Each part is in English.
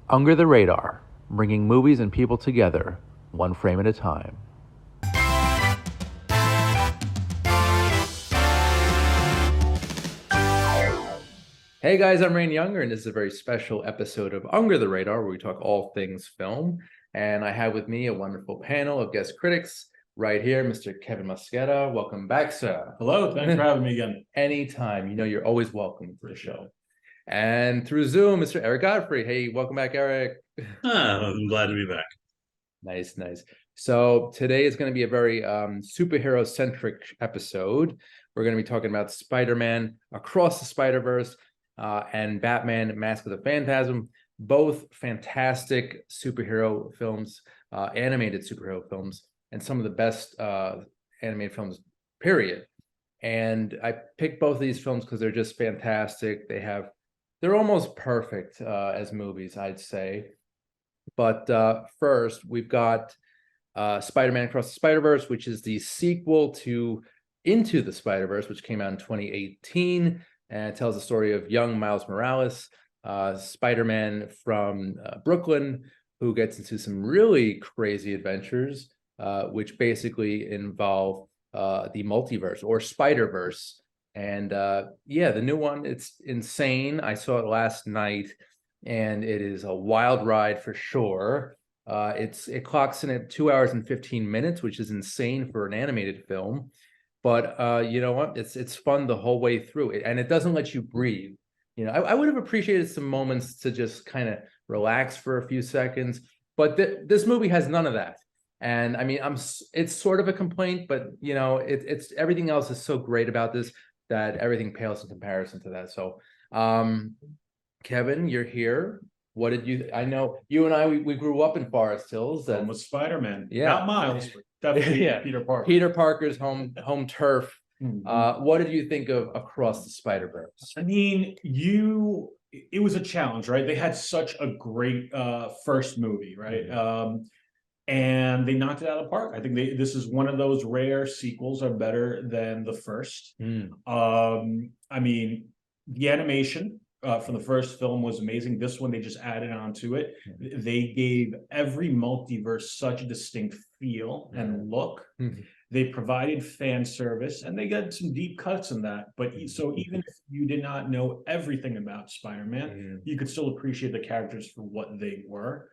Under the Radar, bringing movies and people together, one frame at a time. Hey guys, I'm Rain Younger, and this is a very special episode of Under the Radar, where we talk all things film. And I have with me a wonderful panel of guest critics right here, Mr. Kevin Mosqueda. Welcome back, sir. Hello, thanks for having me again. Anytime. You know you're always welcome for the show. And through Zoom, Mr. Eric Godfrey. Hey, welcome back, Eric. I'm glad to be back. Nice, nice. So today is going to be a very superhero-centric episode. We're going to be talking about Spider-Man Across the Spiderverse and Batman Mask of the Phantasm, both fantastic superhero films, animated superhero films, and some of the best animated films, period. And I picked both of these films because they're just fantastic. They're almost perfect as movies, I'd say. But first, we've got Spider-Man Across the Spider-Verse, which is the sequel to Into the Spider-Verse, which came out in 2018, and it tells the story of young Miles Morales, Spider-Man from Brooklyn, who gets into some really crazy adventures, which basically involve the multiverse or Spider-Verse. And yeah, the new one, it's insane. I saw it last night, and it is a wild ride for sure. It clocks in at 2 hours and 15 minutes, which is insane for an animated film. But you know what? It's fun the whole way through it, and it doesn't let you breathe. You know, I would have appreciated some moments to just kind of relax for a few seconds, but this movie has none of that. And I mean, it's sort of a complaint, but you know, it's everything else is so great about this that everything pales in comparison to that. So, Kevin, you're here. What did you? I know you and I we grew up in Forest Hills. And with Spider-Man, Yeah. not Miles, but definitely Yeah. Peter Parker. Peter Parker's home turf. Mhm. What did you think of Across the Spider-Verse? I mean, it was a challenge, right? They had such a great first movie, right? And they knocked it out of the park. I think this is one of those rare sequels are better than the first. I mean, the animation from the first film was amazing. This one, they just added on to it. They gave every multiverse such a distinct feel and look. They provided fan service, and they got some deep cuts in that. But so even if you did not know everything about Spider-Man, you could still appreciate the characters for what they were.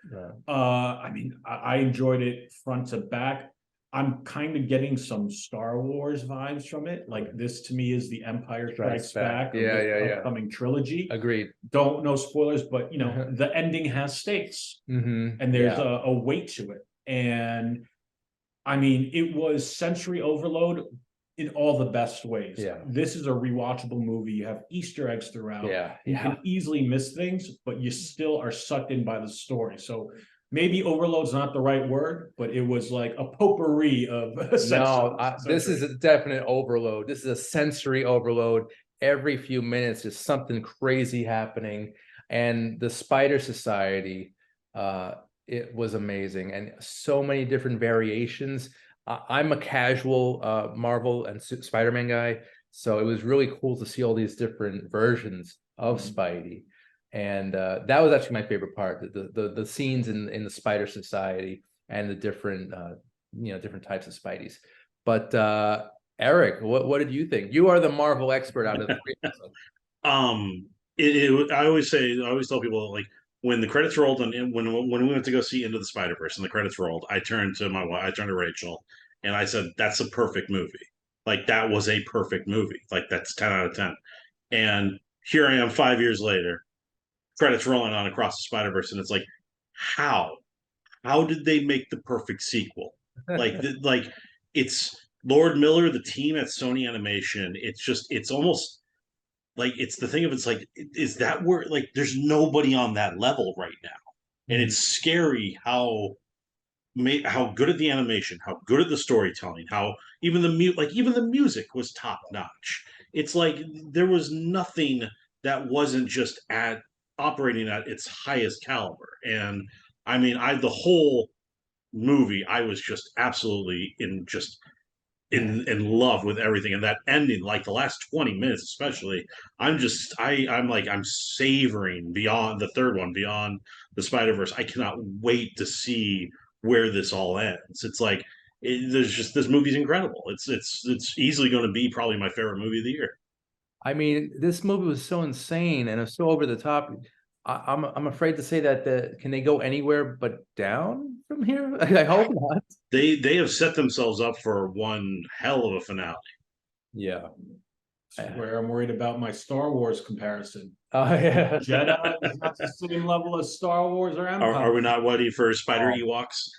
I mean, I enjoyed it front to back. I'm kind of getting some Star Wars vibes from it. Like, this to me is the Empire Strikes Back of the upcoming trilogy. Agreed. Don't know spoilers, but you know, the ending has stakes, and there's a weight to it. And I mean, it was sensory overload in all the best ways. This is a rewatchable movie. You have Easter eggs throughout. You can easily miss things, but you still are sucked in by the story. So maybe overload's not the right word, but it was like a potpourri of this is a definite overload. This is a sensory overload. Every few minutes is something crazy happening. And the Spider Society, it was amazing, and so many different variations. I'm a casual Marvel and Spider-Man guy, so it was really cool to see all these different versions of Spidey. And that was actually my favorite part, the scenes in the Spider Society and the different different types of Spideys. But Eric, what did you think? You are the Marvel expert out of the three of us. I always tell people, like, when the credits rolled and when we went to go see Into the Spider-Verse and the credits rolled, I turned to my wife, I turned to Rachel, and I said, "That's a perfect movie. Like, that was a perfect movie. Like, that's 10 out of 10." And here I am 5 years later, credits rolling on Across the Spider-Verse, and it's like, how? How did they make the perfect sequel? Like it's Lord Miller, the team at Sony Animation. It's almost like it's the thing of it's like, is that where, like, there's nobody on that level right now, and it's scary how good at the animation, how good at the storytelling, how even even the music was top notch. It's like there was nothing that wasn't just at operating at its highest caliber. And I mean, the whole movie, I was just absolutely in love with everything, and that ending, like the last 20 minutes especially, I'm savoring beyond the third one, beyond the Spider-Verse. I cannot wait to see where this all ends. It's like there's just, this movie's incredible. It's easily going to be probably my favorite movie of the year. I mean, this movie was so insane and it was so over the top. I'm afraid to say that can they go anywhere but down from here? I hope not. They have set themselves up for one hell of a finale. Yeah. That's where I'm worried about my Star Wars comparison. Oh yeah. Jedi is not the same level as Star Wars or Empire. Are we not ready for Spider Oh. Ewoks?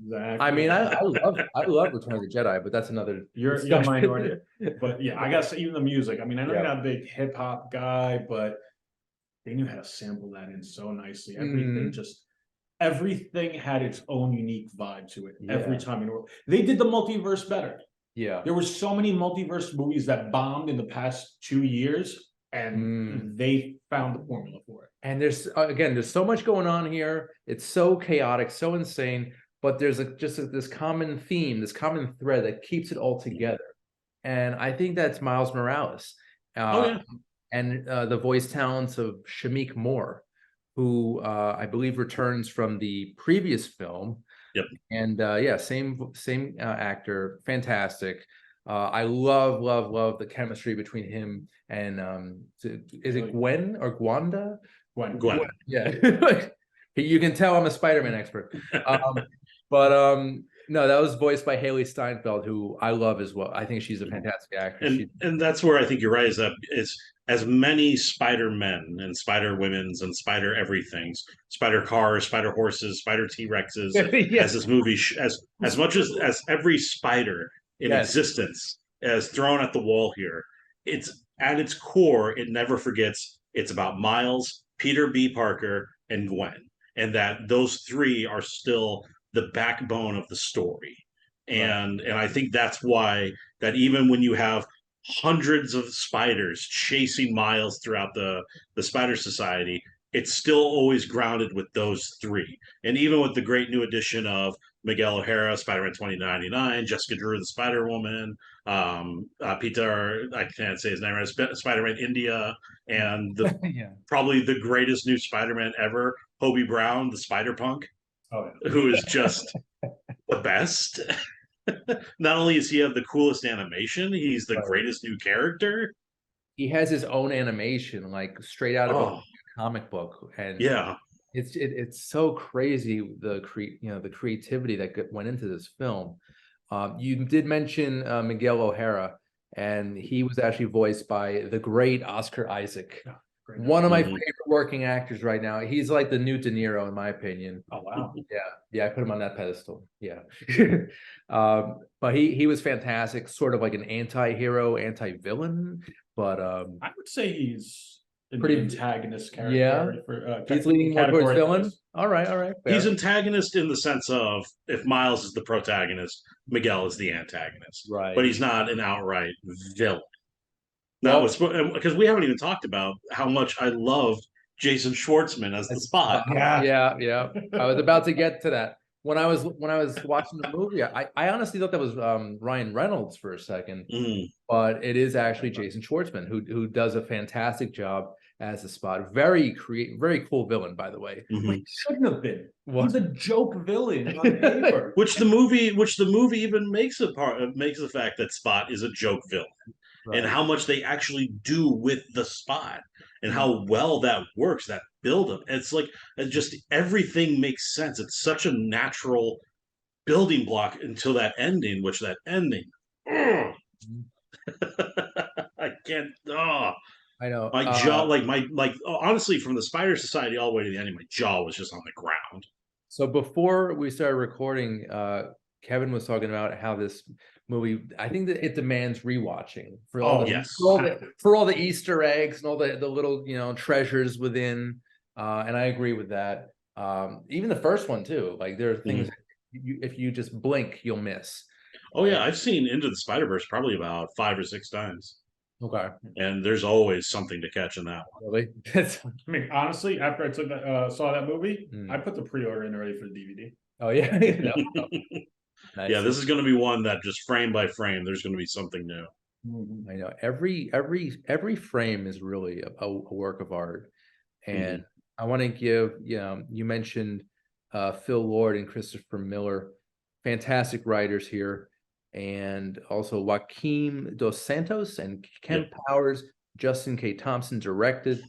Exactly. I mean, I love Return of the Jedi, but that's another you're discussion. minority. But yeah, I gotta say, even the music. I mean, I know Yeah. you're not a big hip hop guy, but they knew how to sample that in so nicely. Everything had its own unique vibe to it every Yeah. time. They did the multiverse better. Yeah. There were so many multiverse movies that bombed in the past 2 years, and they found the formula for it. And there's so much going on here. It's so chaotic, so insane, but there's this common theme, this common thread that keeps it all together. And I think that's Miles Morales. And the voice talents of Shamik Moore, who I believe returns from the previous film. Yep. And yeah, same actor, fantastic. I love the chemistry between him and is it Gwen or Gwanda? Gwen. Yeah. You can tell I'm a Spider-Man expert. No, that was voiced by Haley Steinfeld, who I love as well. I think she's a fantastic actress. And that's where I think you're right, is that it's as many Spider-Men and Spider-Womens and Spider everythings, Spider cars, Spider horses, Spider T-Rexes, Yes. as this movie, as much as every spider in existence as thrown at the wall here, it's at its core, it never forgets it's about Miles, Peter B. Parker, and Gwen, and that those three are still the backbone of the story. And I think that's why that even when you have hundreds of spiders chasing Miles throughout the Spider Society, it's still always grounded with those three. And even with the great new addition of Miguel O'Hara, Spider-Man 2099, Jessica Drew, the Spider-Woman, Peter, I can't say his name right, Spider-Man India, and probably the greatest new Spider-Man ever, Hobie Brown, the Spider-Punk, who is just the best. Not only does he have the coolest animation, he's the greatest new character. He has his own animation, like straight out of a comic book, and it's so crazy the creativity that went into this film. You did mention Miguel O'Hara, and he was actually voiced by the great Oscar Isaac. One of my favorite working actors right now. He's like the new De Niro, in my opinion. Oh wow! Yeah, I put him on that pedestal. Yeah, but he was fantastic, sort of like an anti-hero, anti-villain. But I would say he's pretty antagonist character. Yeah, he's leaning more towards villain. All right. Fair. He's antagonist in the sense of if Miles is the protagonist, Miguel is the antagonist. Right, but he's not an outright villain. Now, because we haven't even talked about how much I loved Jason Schwartzman as the Spot. Yeah. I was about to get to that. When I was watching the movie, I honestly thought that was Ryan Reynolds for a second, but it is actually Jason Schwartzman who does a fantastic job as the Spot. Very cool villain, by the way. He shouldn't have been. He's a joke villain on paper. Which the movie even makes the fact that Spot is a joke villain. Right. And how much they actually do with the Spot and how well that works, that buildup. It's like just everything makes sense. It's such a natural building block until that ending, I can't. I know. My jaw, honestly, from the Spider Society all the way to the end, my jaw was just on the ground. So before we started recording, Kevin was talking about how this movie, I think that it demands rewatching for all the Easter eggs and all the little treasures within, and I agree with that. Even the first one too, like there are things that if you just blink you'll miss. Oh yeah, I've seen Into the Spider-Verse probably about 5 or 6 times. Okay, and there's always something to catch in that one. Really? I mean, honestly, after I saw that movie, I put the pre-order in already for the DVD. Oh yeah. Yeah, Nice. this is going to be one that just frame by frame, there's going to be something new. Mhm. I know every frame is really a work of art, and I want to give, you mentioned Phil Lord and Christopher Miller, fantastic writers here, and also Joaquim Dos Santos and Yep. Ken Powers, Justin K. Thompson directed.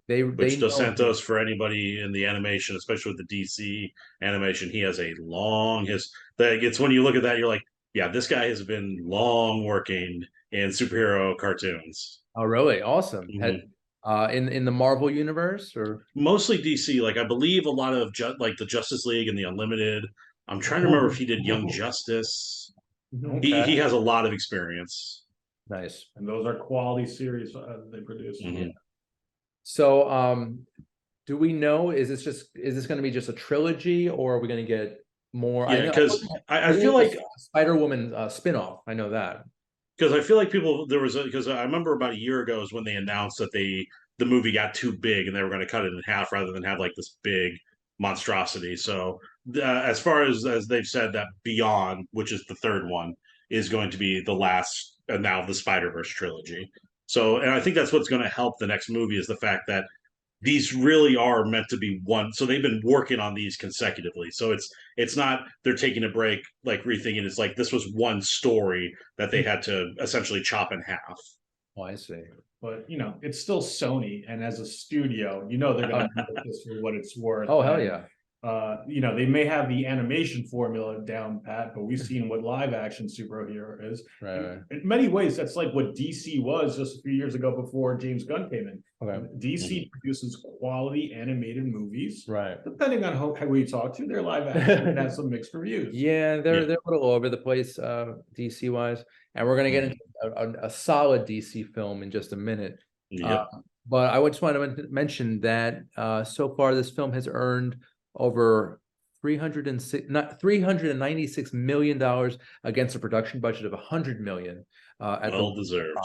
They Which Dos know. Santos, for anybody in the animation, especially with the DC animation, he has a long his. That it's when you look at that, you're like, yeah, this guy has been long working in superhero cartoons. Oh, really? Awesome. Had Mhm. in the Marvel universe or Mostly DC. Like I believe a lot of like the Justice League and the Unlimited. I'm trying to remember if he did Young Justice. He Okay. has a lot of experience. nice. And those are quality series they produce. Mhm. So, do we know, is this going to be just a trilogy, or are we going to get more? I Yeah, know because I we're feel gonna get like a Spider-Woman spin-off. I know that. people there was because I remember about a year ago is when they announced that the movie got too big and they were going to cut it in half rather than have like this big monstrosity. So as far as they've said that Beyond, which is the third one, is going to be the last and now the Spider-Verse trilogy. So and I think that's what's going to help the next movie is the fact that these really are meant to be one. So they've been working on these consecutively. So it's not they're taking a break, like rethinking. It's like this was one story that they had to essentially chop in half. Oh, I see. But it's still Sony, and as a studio, they're going to milk this for what it's worth. Oh, hell And yeah. they may have the animation formula down pat, but we've seen what live action superhero is. Right. In many ways, that's like what DC was just a few years ago before James Gunn came in. Okay. DC produces quality animated movies. Right. Depending on how we talk to, their live action can have some mixed reviews. Yeah, they're Yeah. they're a little all over the place, DC wise, and we're gonna get into a solid DC film in just a minute. Yep. But I just want to mention that so far this film has earned over 396 million dollars against a production budget of 100 million at the Well deserved.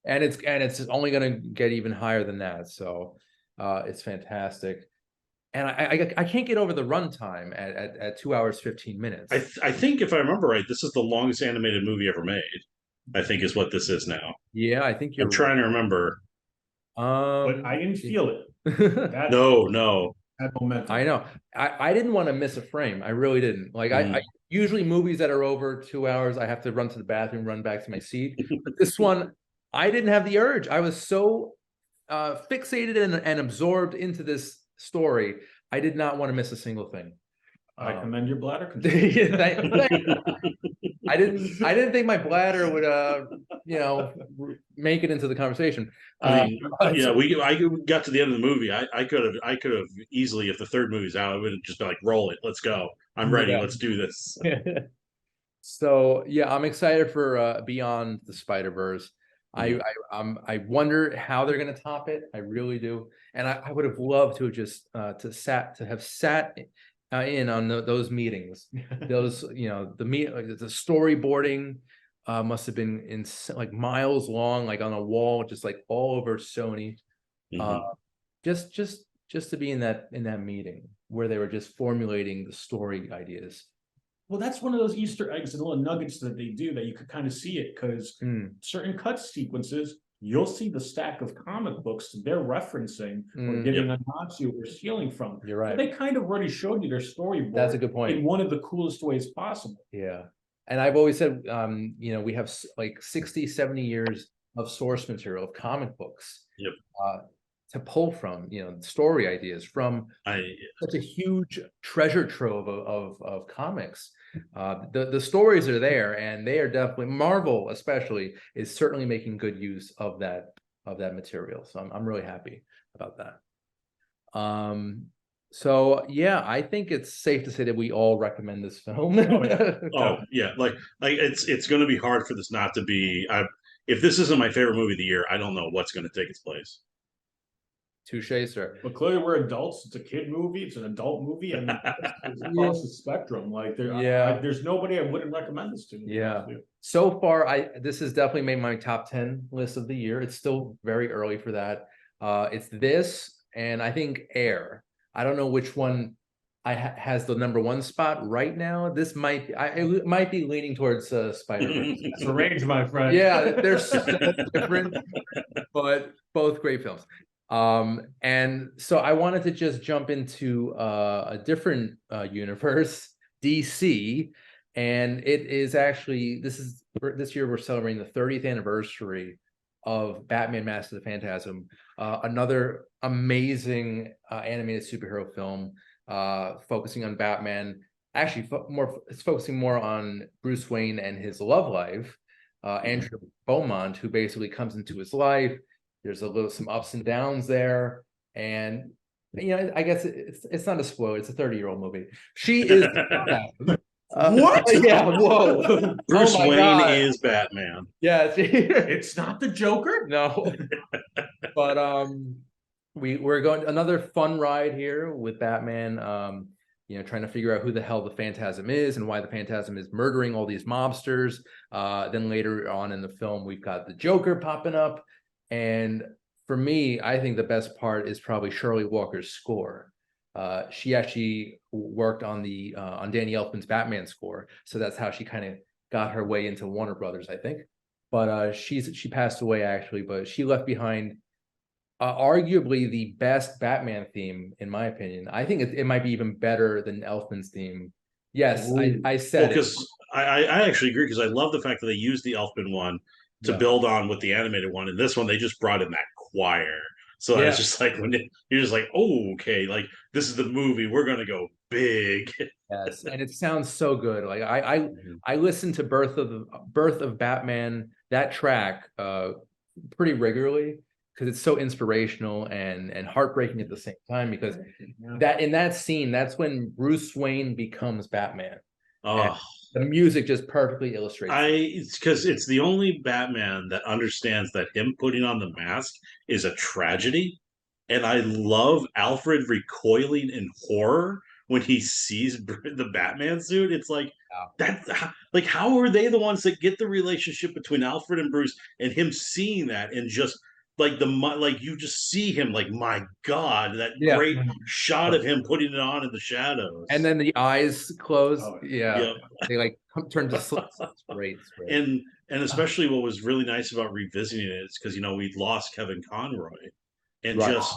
and it's only going to get even higher than that. So it's fantastic. And I can't get over the runtime at 2 hours 15 minutes. I think if I remember right, this is the longest animated movie ever made. I think is what this is now. Yeah, I think you're I'm trying to remember. But I didn't feel it. That No. had momentum. I know. I didn't want to miss a frame. I really didn't. Like I usually movies that are over 2 hours, I have to run to the bathroom, run back to my seat. But this one, I didn't have the urge. I was so fixated and absorbed into this story. I did not want to miss a single thing. I commend your bladder control. I didn't think my bladder would make it into the conversation. I mean, yeah, I got to the end of the movie. I could have easily, if the third movie's out, I would have just been like, roll it, let's go. I'm ready, let's do this. So yeah, I'm excited for Beyond the Spider-Verse. I wonder how they're going to top it. I really do, and I would have loved to just to have sat in on those meetings. Those the storyboarding must have been in like miles long, like on a wall, just like all over Sony. Just to be in that meeting where they were just formulating the story ideas. Well, that's one of those Easter eggs and little nuggets that they do that you could kind of see it because certain cut sequences, you'll see the stack of comic books they're referencing or giving a nod to or stealing from. You're right. But they kind of already showed you their storyboard. That's a good point. In one of the coolest ways possible. Yeah. And I've always said, we have like 60, 70 years of source material of comic books. Yep. To pull from, story ideas from such a huge treasure trove of comics. The stories are there, and they are definitely, Marvel especially is certainly making good use of that material. So I'm really happy about that. So yeah, I think it's safe to say that we all recommend this film. Oh yeah, like it's going to be hard for this not to be. If this isn't my favorite movie of the year, I don't know what's going to take its place. Touche, sir. But clearly, we're adults. It's a kid movie. It's an adult movie. I mean, it's across the spectrum. Like, there's nobody I wouldn't recommend this to. Yeah. So far, this has definitely made my top 10 list of the year. It's still very early for that. It's this, and I think Air. I don't know which one has the #1 spot right now. This might it might be leaning towards Spider-Verse. It's a range, my friend. Yeah, they're so different, but both great films. And so I wanted to just jump into a different universe, DC, and it is actually this year we're celebrating the 30th anniversary of Batman: Mask of the Phantasm, another amazing animated superhero film focusing on Batman. Actually, it's focusing more on Bruce Wayne and his love life, Andrew Beaumont, who basically comes into his life. There's some ups and downs there, and I guess it's not a spoiler. It's a 30-year-old movie. She is What? Yeah, whoa. Bruce Oh my Wayne God. is Batman. Yeah, It's not the Joker? no. But we're going another fun ride here with Batman. Trying to figure out who the hell the Phantasm is and why the Phantasm is murdering all these mobsters. Then later on in the film, we've got the Joker popping up. And for me, I think the best part is probably Shirley Walker's score. She actually worked on Danny Elfman's Batman score, so that's how she kind of got her way into Warner Brothers, I think. But she passed away actually, but she left behind arguably the best Batman theme, in my opinion. I think it might be even better than Elfman's theme. Yes, I said it. Because I actually agree, because I love the fact that they used the Elfman one to build on with the animated one. And this one, they just brought in that choir. So it's just like you're just like, oh, okay, like this is the movie. We're gonna go big. Yes, and it sounds so good. Like I listened to Birth of Batman, that track pretty regularly, because it's so inspirational and heartbreaking at the same time, because that in that scene, that's when Bruce Wayne becomes Batman. Oh, the music just perfectly illustrates it's because it's the only Batman that understands that him putting on the mask is a tragedy. And I love Alfred recoiling in horror when he sees the Batman suit. It's like like how are they the ones that get the relationship between Alfred and Bruce, and him seeing that, and just like you just see him, like, my God, that great shot of him putting it on in the shadows, and then the eyes close. Yep. They like turn to slits. It's great. And especially what was really nice about revisiting it is because we'd lost Kevin Conroy, and just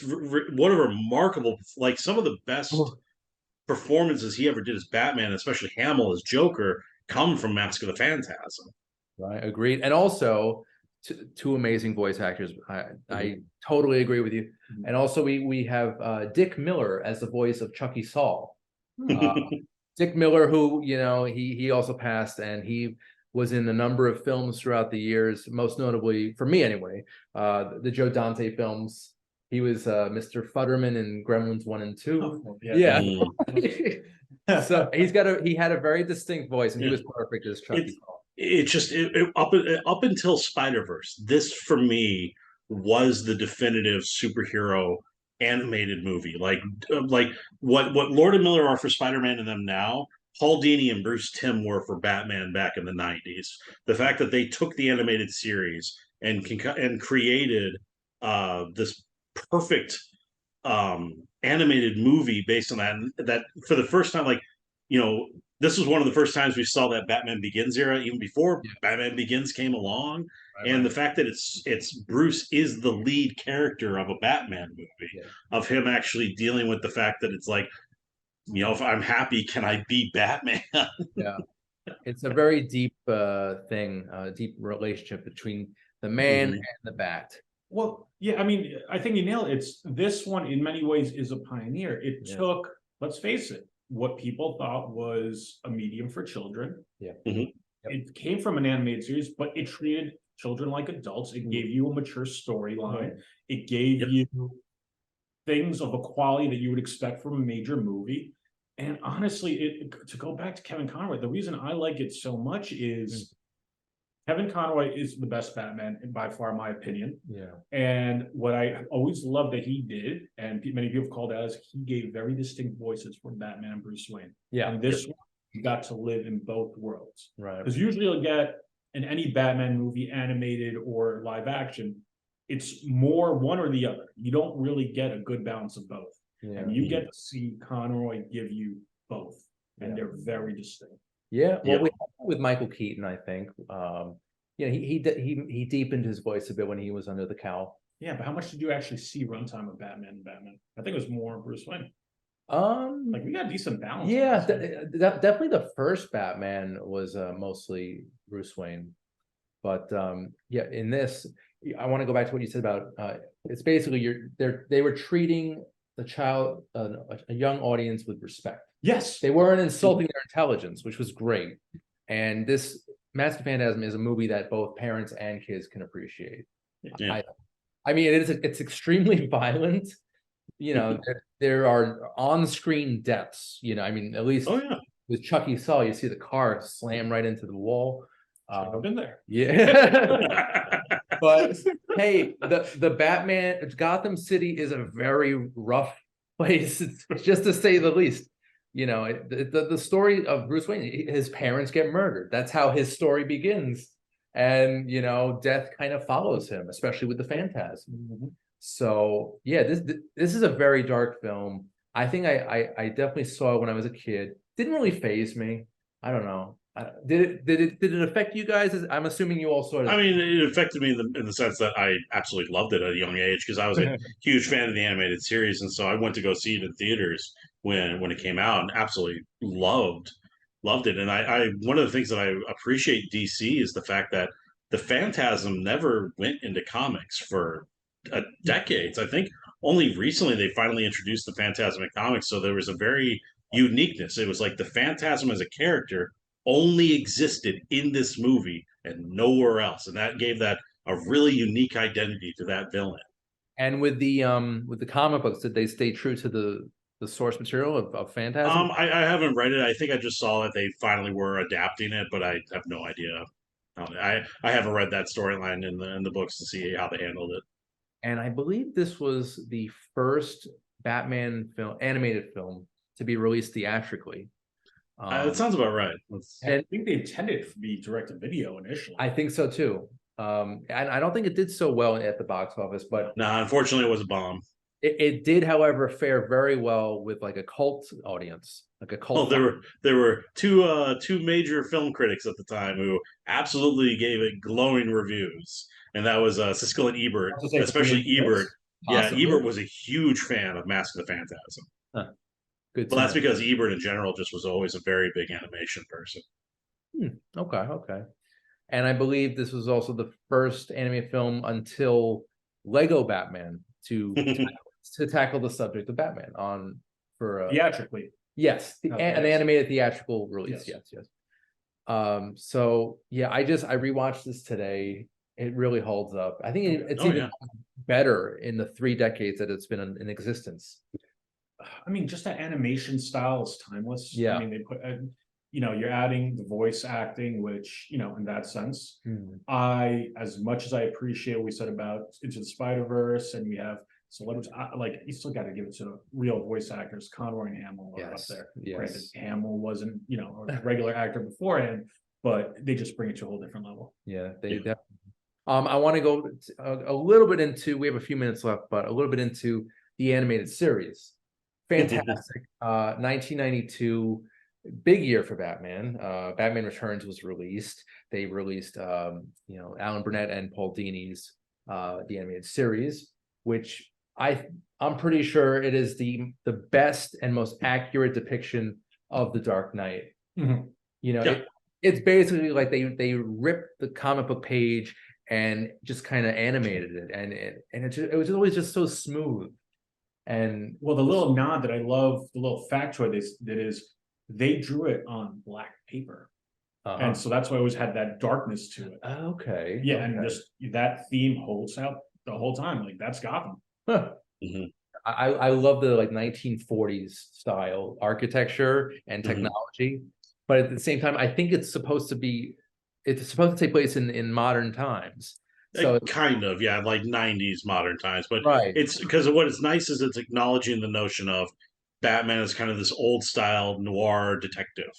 what a remarkable, like, some of the best performances he ever did as Batman, especially Hamill as Joker, come from Mask of the Phantasm. Right, agreed. And also two amazing voice actors. I totally agree with you. And also we have Dick Miller as the voice of Chucky Saul. Dick Miller, who he also passed, and he was in a number of films throughout the years, most notably for me anyway, the Joe Dante films. He was Mr. Futterman in Gremlins 1 and 2. So he had a very distinct voice, and he was perfect as Chucky Saul. Up until Spider-Verse, this for me was the definitive superhero animated movie. Like what Lord and Miller are for Spider-Man and them now, Paul Dini and Bruce Timm were for Batman back in the 90s. The fact that they took the animated series and created this perfect animated movie based on that for the first time, this was one of the first times we saw that Batman Begins era, even before Batman Begins came along. And the fact that it's Bruce is the lead character of a Batman movie, of him actually dealing with the fact that it's like, if I'm happy, can I be Batman? It's a very deep thing, deep relationship between the man and the Bat. Well, yeah, I mean, I think you nailed it. This one in many ways is a pioneer. It took, let's face it, what people thought was a medium for children. It came from an animated series, but it treated children like adults. It gave you a mature storyline. It gave you things of a quality that you would expect from a major movie. And honestly, to go back to Kevin Conroy, the reason I like it so much is Kevin Conroy is the best Batman, by far, in my opinion. And what I always loved that he did, and many people called out, is he gave very distinct voices for Batman and Bruce Wayne. And this one, you got to live in both worlds. Because usually you'll get in any Batman movie, animated or live action, it's more one or the other. You don't really get a good balance of both. Yeah. And you get to see Conroy give you both, and Yeah. they're very distinct. Yeah, well, Yeah. we had that with Michael Keaton, I think. He deepened his voice a bit when he was under the cowl. Yeah, but how much did you actually see runtime of Batman and Batman? I think it was more Bruce Wayne. Like we got a decent balance. Yeah, definitely the first Batman was mostly Bruce Wayne, but yeah, in this, I want to go back to what you said about it's basically they were treating the child, a young audience with respect. Yes, They weren't insulting their intelligence, which was great. And this Master Phantasm is a movie that both parents and kids can appreciate. Yeah. I mean, it's extremely violent. There are on-screen deaths. I mean, at least Oh yeah. with Chucky Saw, you see the car slam right into the wall. I've been there. Yeah. But hey, the Batman Gotham City is a very rough place, just to say the least. The story of Bruce Wayne, his parents get murdered. That's how his story begins. And death kind of follows him, especially with the Phantasm. Mm-hmm. So yeah, this is a very dark film. I think I definitely saw it when I was a kid. Didn't really faze me. I don't know. Did it affect you guys? I'm assuming you all saw it. I mean, it affected me in the sense that I absolutely loved it at a young age because I was a huge fan of the animated series, and so I went to go see it in theaters when it came out, and absolutely loved it. And I one of the things that I appreciate DC is the fact that the Phantasm never went into comics for decades. I think only recently they finally introduced the Phantasm in comics, so there was a very uniqueness. It was like the Phantasm as a character only existed in this movie and nowhere else, and that gave that a really unique identity to that villain. And with the comic books, did they stay true to the source material of Phantasm? I haven't read it. I think I just saw that they finally were adapting it, but I have no idea. I haven't read that storyline in the books to see how they handled it. And I believe this was the first Batman animated film to be released theatrically. It sounds about right. I think they intended it to be direct to video initially. I think so too. And I don't think it did so well at the box office, but no, unfortunately, it was a bomb. It did, however, fare very well with like a cult audience, like a cult. Oh, there were two major film critics at the time who absolutely gave it glowing reviews, and that was Siskel and Ebert, especially Ebert. Possibly. Yeah, Ebert was a huge fan of Mask of the Phantasm. Huh. Good. Well, that's because Ebert in general just was always a very big animation person. Okay. And I believe this was also the first animated film until Lego Batman to tackle the subject of Batman for theatrically. Yes, an animated theatrical release. Yes. So yeah, I rewatched this today. It really holds up. I think it's even better in the 3 decades that it's been in existence. I mean, just that animation style is timeless. Yeah. I mean, they put, you're adding the voice acting, which, in that sense, as much as I appreciate what we said about Into the Spider-Verse, and we have celebrities, you still got to give it to real voice actors. Conroy and Hamill are up there. Yes. Granted, Hamill wasn't, a regular actor beforehand, but they just bring it to a whole different level. Yeah, they definitely. I want to go a little bit into. We have a few minutes left, but a little bit into the animated series. Fantastic. 1992, big year for Batman. Batman Returns was released. They released, Alan Burnett and Paul Dini's the animated series, which I'm pretty sure it is the best and most accurate depiction of the Dark Knight. Mm-hmm. It's basically like they ripped the comic book page and just kind of animated it, and it was always just so smooth. And well, the little nod that I love, the little factoid they drew it on black paper. And so that's why I always had that darkness to it. Okay. Yeah, and just that theme holds out the whole time. Like that's Gotham. Mm-hmm. I love the 1940s style architecture and technology, but at the same time, I think it's supposed to take place in modern times. So kind of, yeah, like 90s modern times, but right. It's because what is nice is it's acknowledging the notion of Batman as kind of this old style noir detective.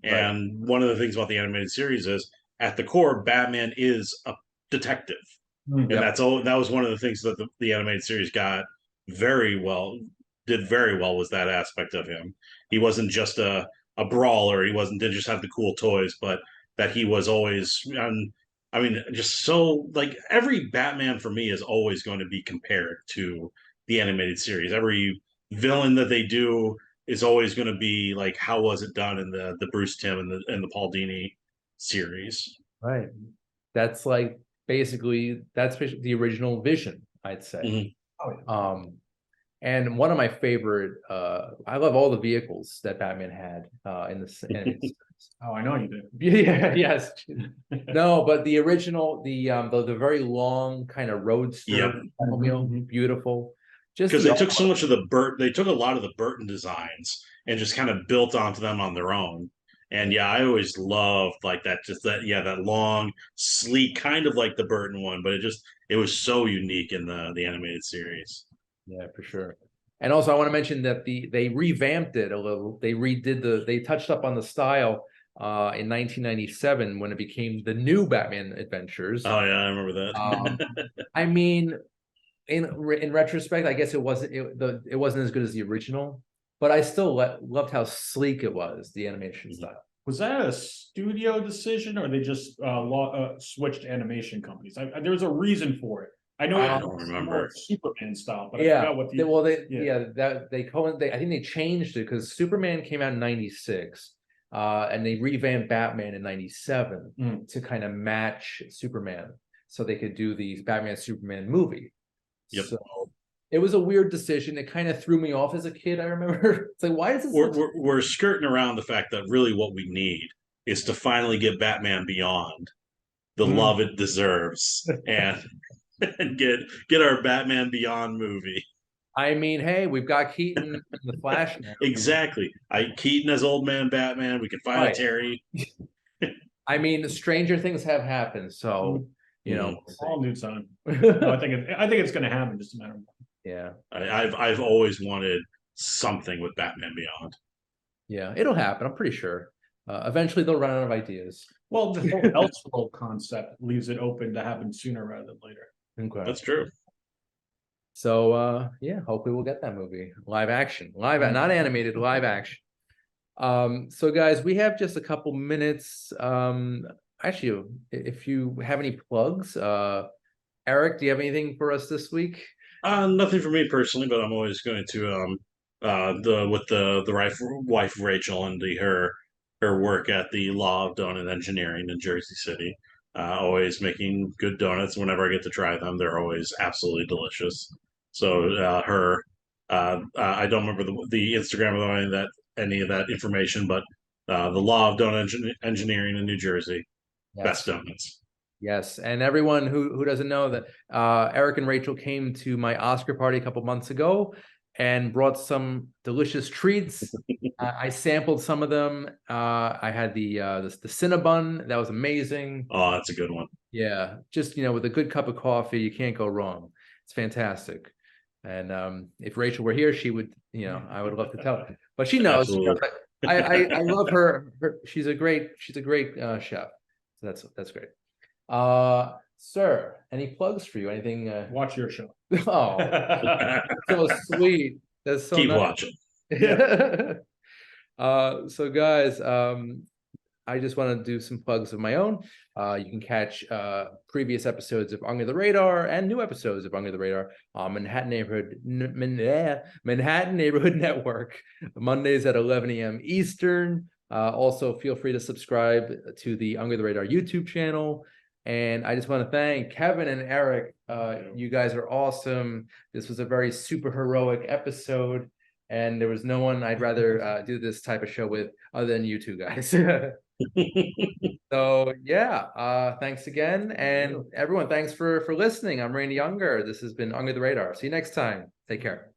And one of the things about the animated series is at the core, Batman is a detective. And that was one of the things that the animated series got very well did very well was that aspect of him. He wasn't just a brawler. He didn't just have the cool toys, but that he was always. I mean, just so like every Batman for me is always going to be compared to the animated series. Every villain that they do is always going to be like, how was it done in the Bruce Timm and the Paul Dini series? Right. That's like basically that's the original vision, I'd say. Mm-hmm. And one of my favorite, I love all the vehicles that Batman had in the animated series. Oh, I know you did. Yeah, yes. No, but the original, the very long kind of roadster Yep. Batmobile, beautiful. Just Because the they took so much of they took a lot of the Burton designs and just kind of built onto them on their own. And yeah, I always loved like that, just that long, sleek, kind of like the Burton one, but it was so unique in the animated series. Yeah, for sure. And also, I want to mention that they revamped it a little. They touched up on the style in 1997 when it became the new Batman Adventures. Oh yeah, I remember that. I mean, in retrospect, I guess it wasn't as good as the original, but I still loved how sleek it was, the animation style. Was that a studio decision, or they just switched animation companies? There was a reason for it. I know I don't remember Superman style, but yeah, I forgot what the I think they changed it because Superman came out in '96, and they revamped Batman in '97 to kind of match Superman, so they could do the Batman Superman movie. Yep. So it was a weird decision. It kind of threw me off as a kid. I remember it's like, why is this? We're skirting around the fact that really what we need is to finally get Batman Beyond the love it deserves and get our Batman Beyond movie. I mean, hey, we've got Keaton and the Flash now. Exactly. Keaton as Old Man Batman. We can find a Terry. I mean, stranger things have happened, so you know, all new time. No, I think it's going to happen. Just a matter of time. Yeah, I've always wanted something with Batman Beyond. Yeah, it'll happen. I'm pretty sure. Eventually, they'll run out of ideas. Well, the whole Elseworld concept leaves it open to happen sooner rather than later. Okay. That's true. So, yeah, hopefully we'll get that movie live action, not animated, live action. So guys, we have just a couple minutes. Actually, if you have any plugs, Eric, do you have anything for us this week? Nothing for me personally, but I'm always going to the wife Rachel and her work at the Law of Donut Engineering in Jersey City. Always making good donuts. Whenever I get to try them, they're always absolutely delicious. So I don't remember the Instagram of any of that information, but the Law of Donut Engineering in New Jersey, best donuts. Yes, and everyone who doesn't know that Eric and Rachel came to my Oscar party a couple months ago and brought some delicious treats. I sampled some of them. I had the Cinnabon. That was amazing. Oh, that's a good one. Yeah, just with a good cup of coffee, you can't go wrong. It's fantastic. And if Rachel were here, she would, I would love to tell her, but she knows. I love her. She's a great chef. So that's great. Sir, any plugs for you? Anything? Watch your show. Oh, so sweet. That's so Keep nice. watching. Yeah. So guys, I just want to do some plugs of my own. You can catch previous episodes of Under the Radar and new episodes of Under the Radar on Manhattan Neighborhood Network, Mondays at 11 a.m. Eastern. Also, feel free to subscribe to the Under the Radar YouTube channel. And I just want to thank Kevin and Eric. You guys are awesome. This was a very super heroic episode, and there was no one I'd rather do this type of show with other than you two guys. So yeah, thanks again, and everyone, thanks for listening. I'm Randy Younger. This has been Under the Radar. See you next time. Take care.